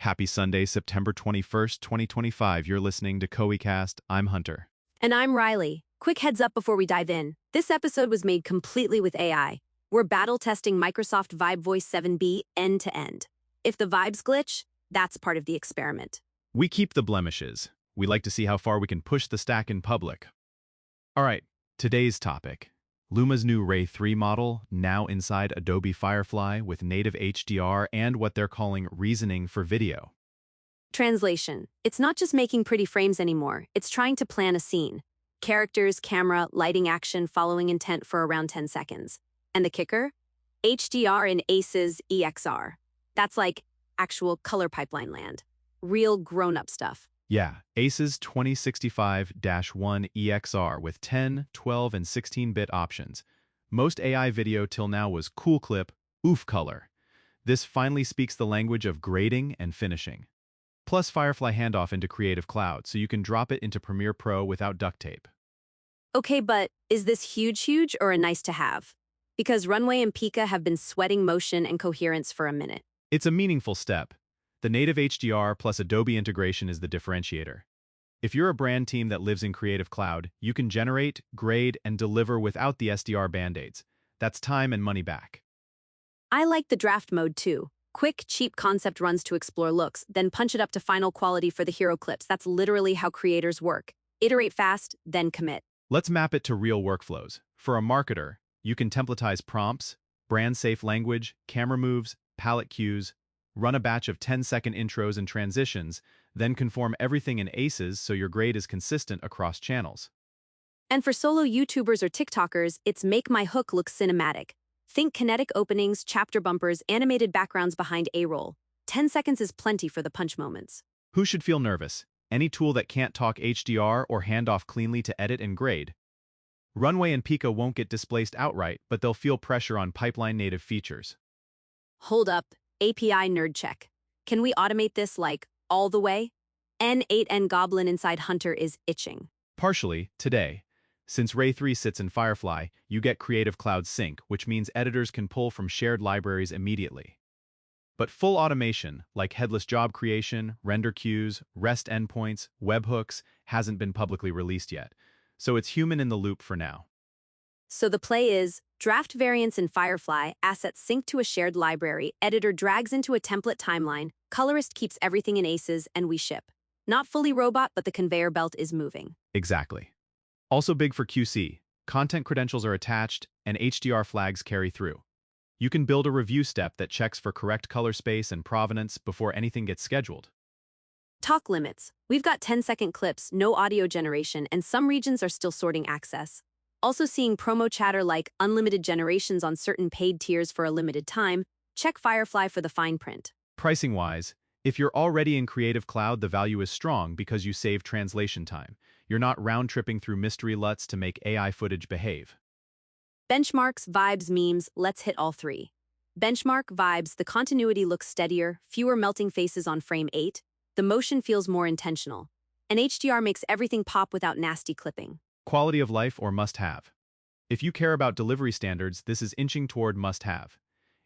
Happy Sunday, September 21st, 2025. You're listening to CoeCast. I'm Hunter. And I'm Riley. Quick heads up before we dive in. This episode was made completely with AI. We're battle testing Microsoft Vibe Voice 7B end to end. If the vibes glitch, that's part of the experiment. We keep the blemishes. We like to see how far we can push the stack in public. All right, today's topic. Luma's new Ray3 model, now inside Adobe Firefly with native HDR and what they're calling reasoning for video. Translation. It's not just making pretty frames anymore. It's trying to plan a scene. Characters, camera, lighting action following intent for around 10 seconds. And the kicker? HDR in ACES EXR. That's like actual color pipeline land. Real grown-up stuff. Yeah, ACES 2065-1 EXR with 10, 12, and 16-bit options. Most AI video till now was cool clip, oof color. This finally speaks the language of grading and finishing. Plus Firefly handoff into Creative Cloud, so you can drop it into Premiere Pro without duct tape. Okay, but is this huge or a nice to have? Because Runway and Pika have been sweating motion and coherence for a minute. It's a meaningful step. The native HDR plus Adobe integration is the differentiator. If you're a brand team that lives in Creative Cloud, you can generate, grade, and deliver without the SDR band-aids. That's time and money back. I like the draft mode too. Quick, cheap concept runs to explore looks, then punch it up to final quality for the hero clips. That's literally how creators work. Iterate fast, then commit. Let's map it to real workflows. For a marketer, you can templatize prompts, brand-safe language, camera moves, palette cues, run a batch of 10-second intros and transitions, then conform everything in ACES so your grade is consistent across channels. And for solo YouTubers or TikTokers, it's make my hook look cinematic. Think kinetic openings, chapter bumpers, animated backgrounds behind A-roll. 10 seconds is plenty for the punch moments. Who should feel nervous? Any tool that can't talk HDR or hand off cleanly to edit and grade. Runway and Pika won't get displaced outright, but they'll feel pressure on pipeline native features. Hold up. API nerd check. Can we automate this like all the way? N8N Goblin inside Hunter is itching. Partially, today. Since Ray3 sits in Firefly, you get Creative Cloud Sync, which means editors can pull from shared libraries immediately. But full automation, like headless job creation, render queues, REST endpoints, webhooks, hasn't been publicly released yet. So it's human in the loop for now. So the play is, draft variants in Firefly, assets sync to a shared library, editor drags into a template timeline, colorist keeps everything in ACES, and we ship. Not fully robot, but the conveyor belt is moving. Exactly. Also big for QC, content credentials are attached, and HDR flags carry through. You can build a review step that checks for correct color space and provenance before anything gets scheduled. Talk limits. We've got 10-second clips, no audio generation, and some regions are still sorting access. Also seeing promo chatter like unlimited generations on certain paid tiers for a limited time, check Firefly for the fine print. Pricing-wise, if you're already in Creative Cloud, the value is strong because you save translation time. You're not round-tripping through mystery LUTs to make AI footage behave. Benchmarks, vibes, memes, let's hit all three. Benchmark, vibes, the continuity looks steadier, fewer melting faces on frame 8, the motion feels more intentional. And HDR makes everything pop without nasty clipping. Quality of life or must-have. If you care about delivery standards, this is inching toward must-have.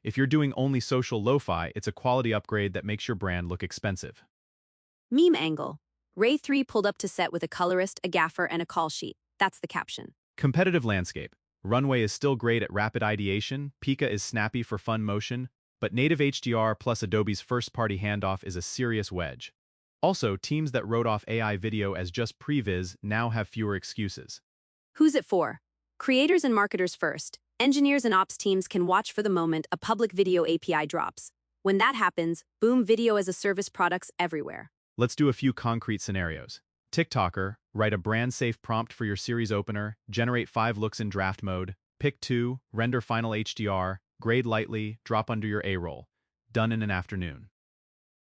If you're doing only social lo-fi, it's a quality upgrade that makes your brand look expensive. Meme angle. Ray3 pulled up to set with a colorist, a gaffer, and a call sheet. That's the caption. Competitive landscape. Runway is still great at rapid ideation, Pika is snappy for fun motion, but native HDR plus Adobe's first-party handoff is a serious wedge. Also, teams that wrote off AI video as just previs now have fewer excuses. Who's it for? Creators and marketers first. Engineers and ops teams can watch for the moment a public video API drops. When that happens, boom, video as a service products everywhere. Let's do a few concrete scenarios. TikToker, write a brand-safe prompt for your series opener, generate 5 looks in draft mode, pick 2, render final HDR, grade lightly, drop under your A-roll. Done in an afternoon.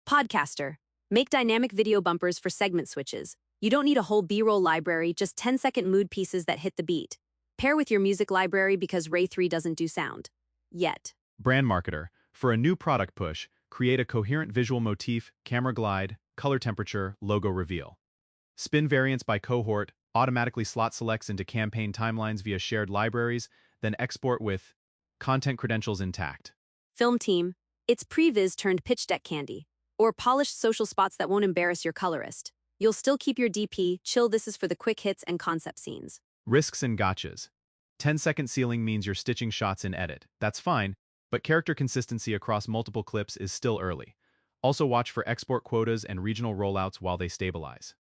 Podcaster. Make dynamic video bumpers for segment switches. You don't need a whole B-roll library, just 10-second mood pieces that hit the beat. Pair with your music library because Ray3 doesn't do sound. Yet. Brand marketer. For a new product push, create a coherent visual motif, camera glide, color temperature, logo reveal. Spin variants by cohort, automatically slot selects into campaign timelines via shared libraries, then export with content credentials intact. Film team. It's previs turned pitch deck candy. Or polished social spots that won't embarrass your colorist. You'll still keep your DP, chill, this is for the quick hits and concept scenes. Risks and gotchas. 10-second ceiling means you're stitching shots in edit. That's fine, but character consistency across multiple clips is still early. Also watch for export quotas and regional rollouts while they stabilize.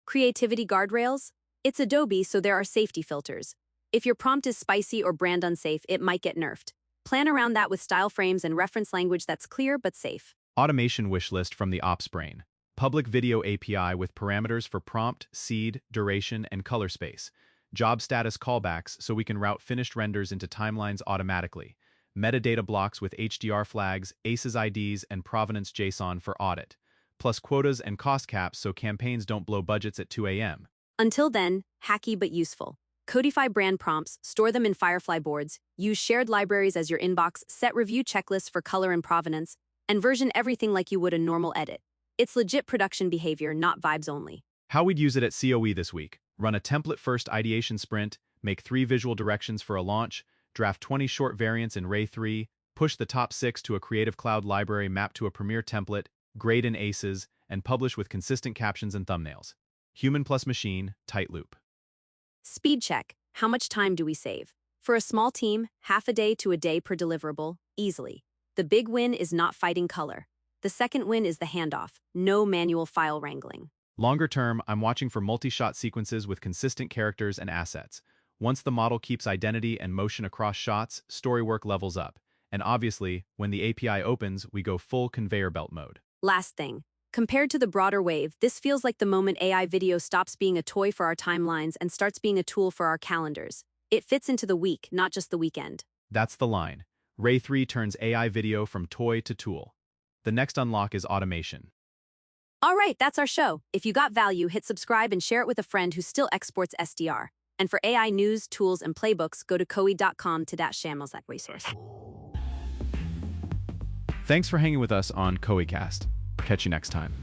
Creativity guardrails? It's Adobe, so there are safety filters. If your prompt is spicy or brand unsafe, it might get nerfed. Plan around that with style frames and reference language that's clear but safe. Automation wishlist from the Ops Brain. Public video API with parameters for prompt, seed, duration, and color space. Job status callbacks so we can route finished renders into timelines automatically. Metadata blocks with HDR flags, ACES IDs, and provenance JSON for audit. Plus quotas and cost caps so campaigns don't blow budgets at 2 a.m. Until then, hacky but useful. Codify brand prompts, store them in Firefly boards, use shared libraries as your inbox, set review checklists for color and provenance, and version everything like you would a normal edit. It's legit production behavior, not vibes only. How we'd use it at COE this week. Run a template-first ideation sprint, make 3 visual directions for a launch, draft 20 short variants in Ray3, push the top 6 to a Creative Cloud library mapped to a Premiere template, grade in ACES, and publish with consistent captions and thumbnails. Human plus machine, tight loop. Speed check. How much time do we save? For a small team, half a day to a day per deliverable, easily. The big win is not fighting color. The second win is the handoff, no manual file wrangling. Longer term, I'm watching for multi-shot sequences with consistent characters and assets. Once the model keeps identity and motion across shots, story work levels up. And obviously, when the API opens, we go full conveyor belt mode. Last thing. Compared to the broader wave, this feels like the moment AI video stops being a toy for our timelines and starts being a tool for our calendars. It fits into the week, not just the weekend. That's the line. Ray3 turns AI video from toy to tool. The next unlock is automation. All right, that's our show. If you got value, hit subscribe and share it with a friend who still exports SDR. And for AI news, tools, and playbooks, go to koei.com to channels that resource. Thanks for hanging with us on KoeiCast. Catch you next time.